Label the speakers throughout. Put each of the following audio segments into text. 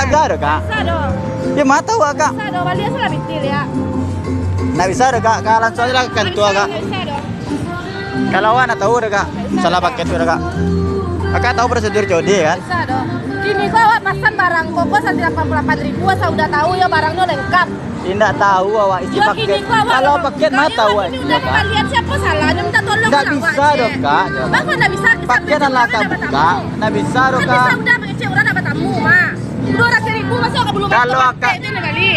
Speaker 1: Nggak ada kak.
Speaker 2: Bisa dong.
Speaker 1: Ya mah tahu kak.
Speaker 2: Bisa dong. Balian salah bitil ya.
Speaker 1: Nggak bisa ada kak. Kalau langsung aja kan tua kak.
Speaker 2: Nggak bisa dong.
Speaker 1: Kalau wana tahu ada kak. Salah paket ada kak. Kakak tahu prosedur COD kan?
Speaker 2: Bisa dong. Kini kok awak pesan barang koko 188.000, saya udah tahu ya barangnya lengkap.
Speaker 1: Tidak tahu awak isi
Speaker 2: Ya,
Speaker 1: paket.
Speaker 2: kini kok awak
Speaker 1: Kalau paket mah tahu
Speaker 2: ini
Speaker 1: isinya
Speaker 2: udah
Speaker 1: kak.
Speaker 2: kalian siapa salahnya minta tolong
Speaker 1: Nggak
Speaker 2: orang
Speaker 1: bisa
Speaker 2: awak,
Speaker 1: dong
Speaker 2: Cek.
Speaker 1: kak.
Speaker 2: Bang kok nggak bisa?
Speaker 1: Paket adalah kak buka. Nggak bisa dong
Speaker 2: Kan
Speaker 1: kak.
Speaker 2: bisa udah pakai cek orang dapat tamu mah. 200.000 masuk ke belum
Speaker 1: Kalau
Speaker 2: pakai
Speaker 1: akak-
Speaker 2: itu nih kali.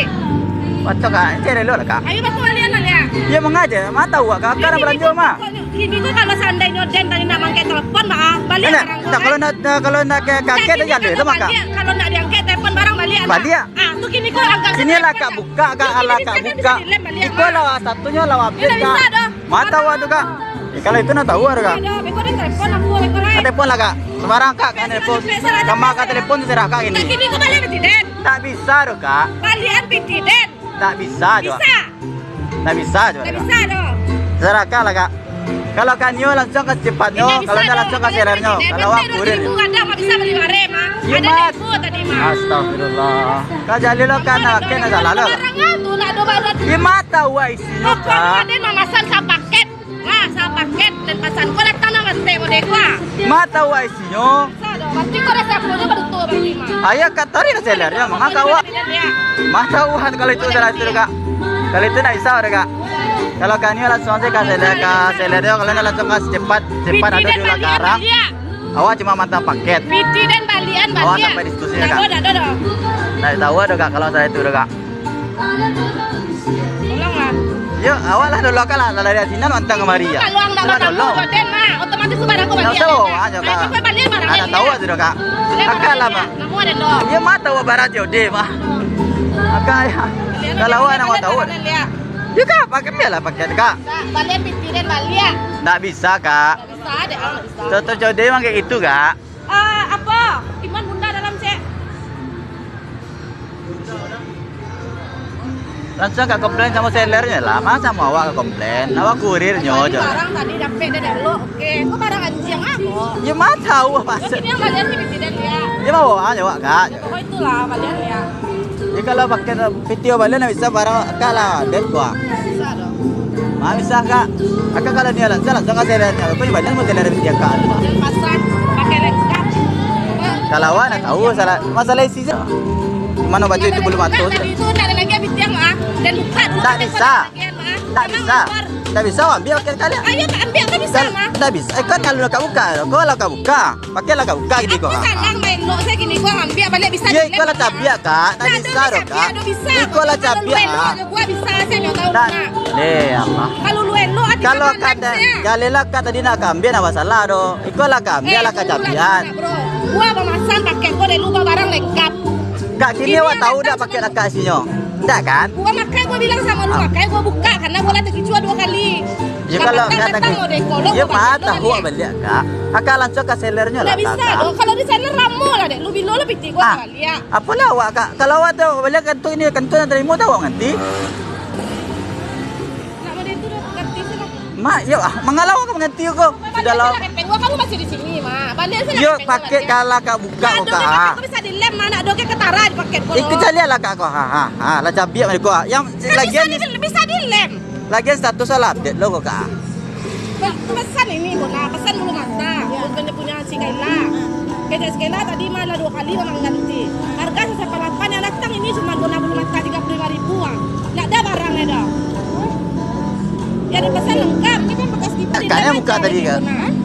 Speaker 1: Waktu kak, cari dulu kak.
Speaker 2: Ayo bantu kalian lah ya.
Speaker 1: Ya mengaja, mah tahu kak. Karena belanja mah.
Speaker 2: Ini kok kalau seandainya Den tadi nak mangke telepon mah balik
Speaker 1: Enak,
Speaker 2: barang
Speaker 1: tak kalau nak kayak kaget aja deh, itu mah kak.
Speaker 2: Kalau nak diangkat telepon barang balik.
Speaker 1: Balik.
Speaker 2: Ah, tuh kini kok angkat.
Speaker 1: Sini lah kak buka kak, ala kak buka. Itu lah satunya lah update
Speaker 2: Tidak bisa
Speaker 1: kak.
Speaker 2: dah.
Speaker 1: Mah tahu tuh kak. Kalau itu nak tahu ada kak.
Speaker 2: Ada, beko ada telepon aku, beko lain.
Speaker 1: Telepon lah kak. Sembarang kak kan telepon. Sama kak telepon serah kak ini.
Speaker 2: Kini kok balik piti Den.
Speaker 1: Tak bisa dong kak.
Speaker 2: Balian piti Den.
Speaker 1: Tak bisa juga.
Speaker 2: Bisa.
Speaker 1: Tak bisa juga.
Speaker 2: Tidak bisa dong.
Speaker 1: Serah kak lah kak. Kalau kan nyo langsung ke cepatnya, kalau nggak langsung ke sellernya. Kalau awak kurir.
Speaker 2: Ada nggak bisa beli barang mah.
Speaker 1: Ya,
Speaker 2: Ada
Speaker 1: Mat.
Speaker 2: demo tadi mah.
Speaker 1: Astagfirullah. Kak jalil lo kan kena salah lo.
Speaker 2: Barangnya tuh nak ada barang.
Speaker 1: Ya mata wa isinya
Speaker 2: Oh, kalau
Speaker 1: kak.
Speaker 2: ada mamasan sa paket. Nah, sa paket dan pasan ko datang nama teh mode gua.
Speaker 1: Mata wa isinya.
Speaker 2: Sado, pasti ko rasa punya bertu berarti mah.
Speaker 1: Ayah katari na sellernya, mga kawa. Mata wa kalau itu salah itu kak. Kalau itu nak bisa udah kak. Kalau kanyo langsung aja ke sellernya, kalau nak langsung ke cepat ada dulu karang. Awak cuma mata paket.
Speaker 2: Piti dan balian
Speaker 1: Awak
Speaker 2: balian.
Speaker 1: sampai diskusinya kak.
Speaker 2: Ada.
Speaker 1: Nah tahu ada kak kalau saya itu udah kak.
Speaker 2: Tolonglah.
Speaker 1: Yuk awak lah dulu kak lah dari sini nonton kemari ya.
Speaker 2: Kalau ang dapat tamu joden mah otomatis barang ko
Speaker 1: Nggak
Speaker 2: balian.
Speaker 1: tahu aja kak.
Speaker 2: Balian barangnya.
Speaker 1: Ada tahu aja kak. Kakak lah mah.
Speaker 2: Namu ada dong.
Speaker 1: Dia mata wa barat jode mah. Kakak ya. Kalau awak nak mau tahu. Ya kak pakai lah paket kak.
Speaker 2: Balian piti dan balian.
Speaker 1: Nggak bisa kak.
Speaker 2: Nggak bisa, ada nggak bisa.
Speaker 1: Contoh jode emang kayak gitu kak.
Speaker 2: Apa? Iman bunda dalam cek.
Speaker 1: Langsung kak komplain sama sellernya lah. Masa mau awak ke komplain? Awak kurirnya
Speaker 2: Tadi
Speaker 1: aja.
Speaker 2: barang tadi dapat dari lo. Oke, kok barang anjing aku.
Speaker 1: Ya mah tahu apa
Speaker 2: Terus ini yang balian sih piti dan ya.
Speaker 1: dia mau aja awak kak.
Speaker 2: Oh itulah balian ya.
Speaker 1: Jadi kalau pakai video balik nggak bisa barang kak lah. Dead gua.
Speaker 2: Bisa dong.
Speaker 1: Mah bisa kak. Kakak kalau dia langsung ke sellernya. Kau juga mau seller dia kak.
Speaker 2: Dan pasang pakai lengkap.
Speaker 1: Kalau awak nak tahu masalah isinya. Mana baju itu belum atur.
Speaker 2: Tadi itu ada lagi habis yang dan buka dulu.
Speaker 1: Tak bisa. Tak
Speaker 2: Emang
Speaker 1: bisa.
Speaker 2: lapar.
Speaker 1: Tak bisa ambil pakai kali.
Speaker 2: Ayo tak ambil tak bisa mah.
Speaker 1: Tak bisa. Kan kalau nak buka, kau lah kau buka. Pakailah kau buka gitu kok.
Speaker 2: Aku salah main lo saya gini gua ngambil balik bisa.
Speaker 1: Ya ikut lah cabiak kak. Tak bisa dong kak. Ikut lah cabiak kak.
Speaker 2: Gua bisa saya nggak tahu.
Speaker 1: Tak. Allah.
Speaker 2: Kalau lu elo hati
Speaker 1: Kalau kata jalilah kata tadi nak ambil apa salah do. Ikut lah ambil lah kecabian.
Speaker 2: Gua pemasan paket gua dari lupa barang lengkap.
Speaker 1: Kak kini awak tahu dah pakai nak kasihnya. Tak kan?
Speaker 2: Gua makai gua bilang sama lu makai gua buka karena gua latih kicua 2 kali.
Speaker 1: Ya kalau kata ya mata gua balik kak. Akak langsung ke sellernya lah
Speaker 2: Nggak bisa
Speaker 1: kak.
Speaker 2: dong, kalau di sana ramu lah deh. Lu bilo lu piti gua kali ya.
Speaker 1: Apalah awak kak. Kalau awak tahu balik kantor ini kantor yang terima tahu awak nanti.
Speaker 2: Nak mau itu udah ganti sih lah.
Speaker 1: Mak, ya mengalau aku mengerti kok. Sudah lah.
Speaker 2: Gua kamu masih di sini mah. Balik sih.
Speaker 1: Yuk pakai kalah kak buka kok kak.
Speaker 2: Aku bisa dilem mana doke ketara di paket gua.
Speaker 1: Ikut jaliah lah kak kok. Ha lah cabiak mereka kok. Yang lagian
Speaker 2: bisa dilem.
Speaker 1: lagian status salah update lo kok kak.
Speaker 2: Pesan ini Bona, pesan bulu mata. Bukan punya si Kaila. Kita Kaila tadi malah 2 kali memang ganti. Harga 188 yang datang ini cuma Bona bulu mata 35.000-an. Enggak ada barangnya dah. Ya ada pesan lengkap, ini kan bekas kita.
Speaker 1: Kakaknya muka tadi kak.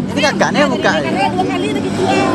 Speaker 1: Ini kakaknya muka.
Speaker 2: Karena 2 kali lagi jual.